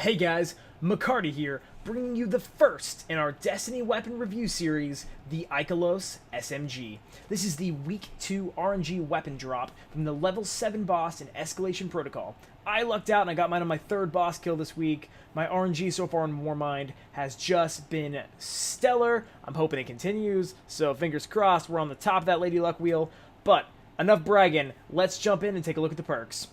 Hey guys, McCarty here, bringing you the first in our Destiny weapon review series, the Ikelos SMG. This is the Week 2 RNG weapon drop from the Level 7 boss in Escalation Protocol. I lucked out and I got mine on my third boss kill this week. My RNG so far in Warmind has just been stellar. I'm hoping it continues, so fingers crossed we're on the top of that Lady Luck wheel. But enough bragging, let's jump in and take a look at the perks.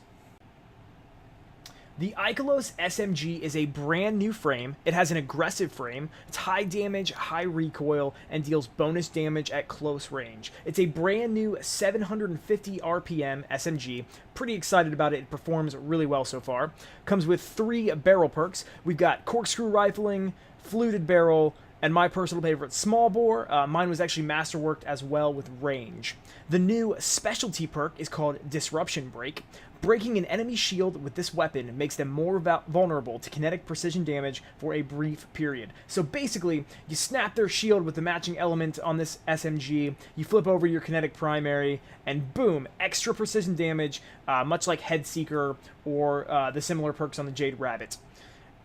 The Ikelos SMG is a brand new frame. It has an aggressive frame, it's high damage, high recoil, and deals bonus damage at close range. It's a brand new 750 RPM SMG. Pretty excited about it. It performs really well so far. Comes with 3 barrel perks. We've got corkscrew rifling, fluted barrel, and my personal favorite, small bore. Mine was actually masterworked as well with range. The new specialty perk is called Disruption Break. Breaking an enemy shield with this weapon makes them more vulnerable to kinetic precision damage for a brief period. So basically, you snap their shield with the matching element on this SMG, you flip over your kinetic primary, and boom, extra precision damage, much like Headseeker or the similar perks on the Jade Rabbit.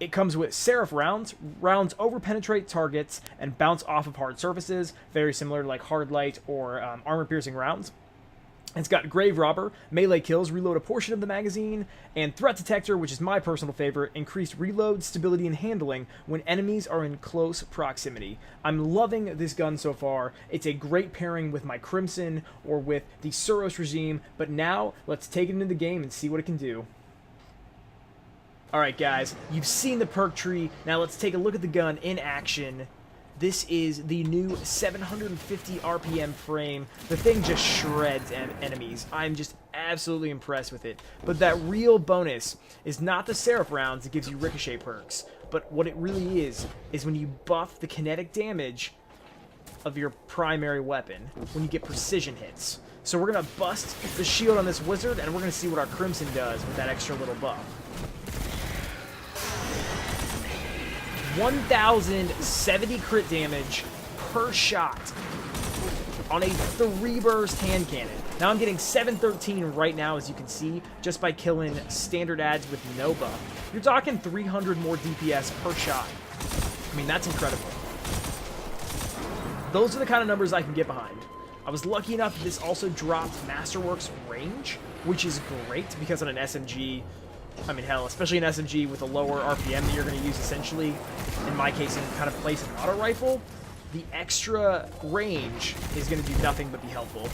It comes with Seraph rounds. Rounds overpenetrate targets and bounce off of hard surfaces, very similar to like Hard Light or armor-piercing rounds. It's got Grave Robber, melee kills, reload a portion of the magazine, and Threat Detector, which is my personal favorite, increased reload, stability, and handling when enemies are in close proximity. I'm loving this gun so far. It's a great pairing with my Crimson or with the Suros regime, but now let's take it into the game and see what it can do. Alright guys, you've seen the perk tree, now let's take a look at the gun in action. This is the new 750 RPM frame. The thing just shreds enemies. I'm just absolutely impressed with it. But that real bonus is not the Seraph rounds that gives you ricochet perks, but what it really is when you buff the kinetic damage of your primary weapon, when you get precision hits. So we're going to bust the shield on this wizard, and we're going to see what our Crimson does with that extra little buff. 1,070 crit damage per shot on a 3-burst hand cannon. Now I'm getting 713 right now, as you can see, just by killing standard ads with no buff. You're talking 300 more DPS per shot. I mean, that's incredible. Those are the kind of numbers I can get behind. I was lucky enough that this also dropped Masterworks range, which is great because on an SMG, I mean, hell, especially an SMG with a lower RPM that you're going to use essentially, in my case, in kind of place an auto rifle, the extra range is going to do nothing but be helpful.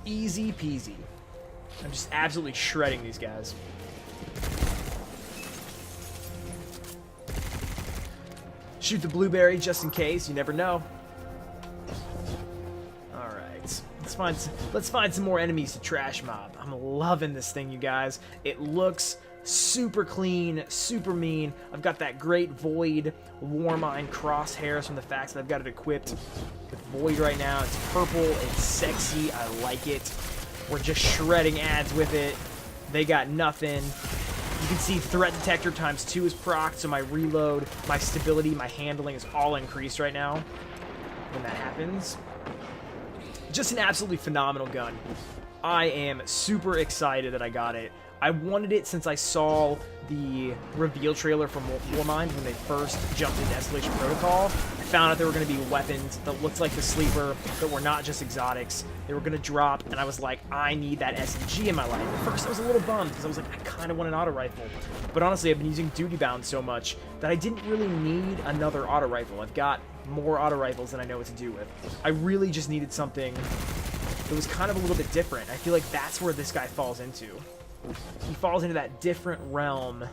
Easy peasy. I'm just absolutely shredding these guys. Shoot the blueberry just in case, you never know. Let's find some more enemies to trash mob. I'm loving this thing, you guys. It looks super clean, super mean. I've got that great Void Warmind crosshairs from the fact that I've got it equipped with Void right now. It's purple, it's sexy, I like it. We're just shredding ads with it. They got nothing. You can see Threat Detector ×2 is procced, so my reload, my stability, my handling is all increased right now when that happens. Just an absolutely phenomenal gun. I am super excited that I got it. I wanted it since I saw the reveal trailer from Warmind when they first jumped into Escalation Protocol. I found out there were going to be weapons that looked like the Sleeper, that were not just exotics. They were going to drop, and I was like, I need that SMG in my life. At first, I was a little bummed, because I was like, I kind of want an auto rifle. But honestly, I've been using Duty Bound so much that I didn't really need another auto rifle. I've got more auto rifles than I know what to do with. I really just needed something that was kind of a little bit different. I feel like that's where this guy falls into. He falls into that different realm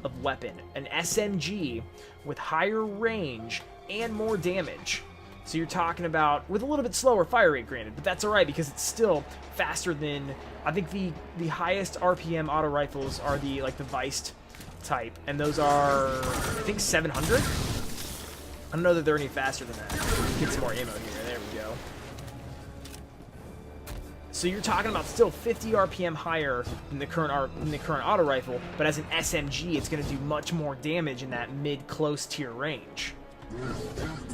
of weapon. An SMG with higher range and more damage. So you're talking about, with a little bit slower fire rate granted, but that's alright because it's still faster than, I think the highest RPM auto rifles are the, like the Viced type, and those are, I think 700? I don't know that they're any faster than that. Get some more ammo here, there we go. So you're talking about still 50 RPM higher than the current auto rifle, but as an SMG, it's going to do much more damage in that mid-close tier range.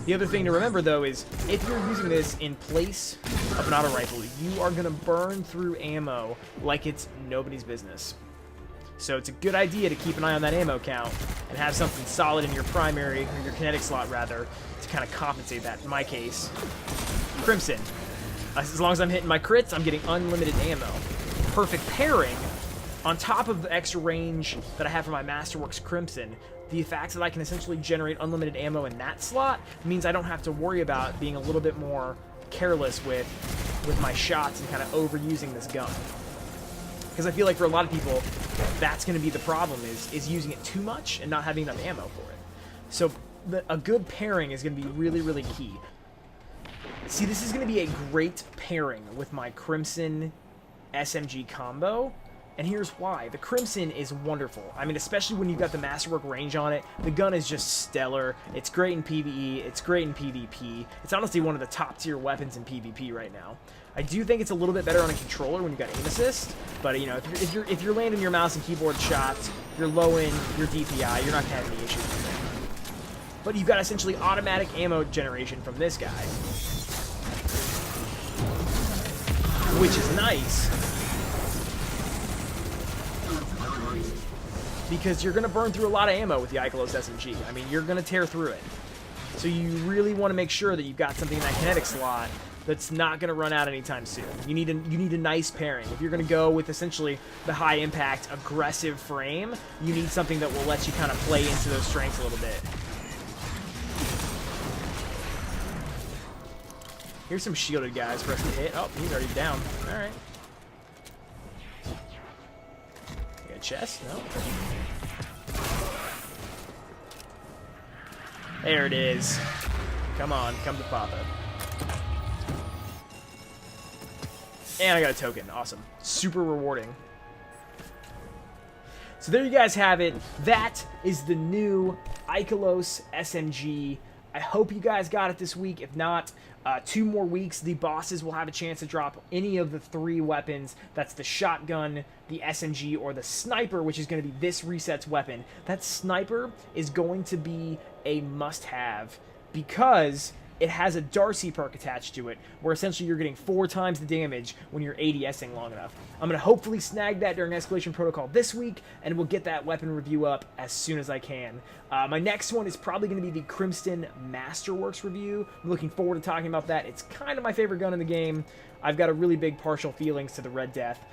The other thing to remember, though, is if you're using this in place of an auto rifle, you are going to burn through ammo like it's nobody's business. So it's a good idea to keep an eye on that ammo count and have something solid in your primary, or your kinetic slot rather, to kind of compensate that. In my case, Crimson. As long as I'm hitting my crits, I'm getting unlimited ammo. Perfect pairing, on top of the extra range that I have for my Masterworks Crimson, the fact that I can essentially generate unlimited ammo in that slot means I don't have to worry about being a little bit more careless with my shots and kind of overusing this gun. Because I feel like for a lot of people, that's going to be the problem, is using it too much and not having enough ammo for it. So a good pairing is going to be really, really key. See, this is going to be a great pairing with my Crimson SMG combo, and here's why. The Crimson is wonderful. I mean, especially when you've got the Masterwork range on it, the gun is just stellar. It's great in PvE, it's great in PvP. It's honestly one of the top tier weapons in PvP right now. I do think it's a little bit better on a controller when you've got aim assist, but you know, if you're landing your mouse and keyboard shots, you're low in your DPI, you're not gonna have any issues with it. But you've got essentially automatic ammo generation from this guy, which is nice, because you're going to burn through a lot of ammo with the Ikelos SMG. I mean, you're going to tear through it. So you really want to make sure that you've got something in that kinetic slot that's not going to run out anytime soon. You need a nice pairing. If you're going to go with essentially the high impact, aggressive frame, you need something that will let you kind of play into those strengths a little bit. Here's some shielded guys for us to hit. Oh, he's already down. All right. You got a chest? No. There it is. Come on, come to Papa. And I got a token. Awesome. Super rewarding. So there you guys have it. That is the new Ikelos SMG. I hope you guys got it this week. If not, 2 more weeks, the bosses will have a chance to drop any of the 3 weapons. That's the shotgun, the SMG, or the sniper, which is going to be this reset's weapon. That sniper is going to be a must-have because it has a Darcy perk attached to it, where essentially you're getting 4 times the damage when you're ADSing long enough. I'm going to hopefully snag that during Escalation Protocol this week, and we'll get that weapon review up as soon as I can. My next one is probably going to be the Crimson Masterworks review. I'm looking forward to talking about that. It's kind of my favorite gun in the game. I've got a really big partial feelings to the Red Death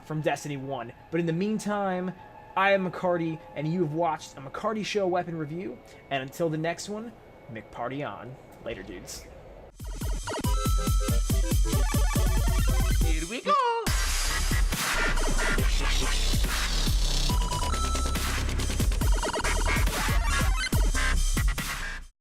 from Destiny 1. But in the meantime, I am McCarty, and you have watched a McCarty Show weapon review. And until the next one, McParty on. Later, dudes.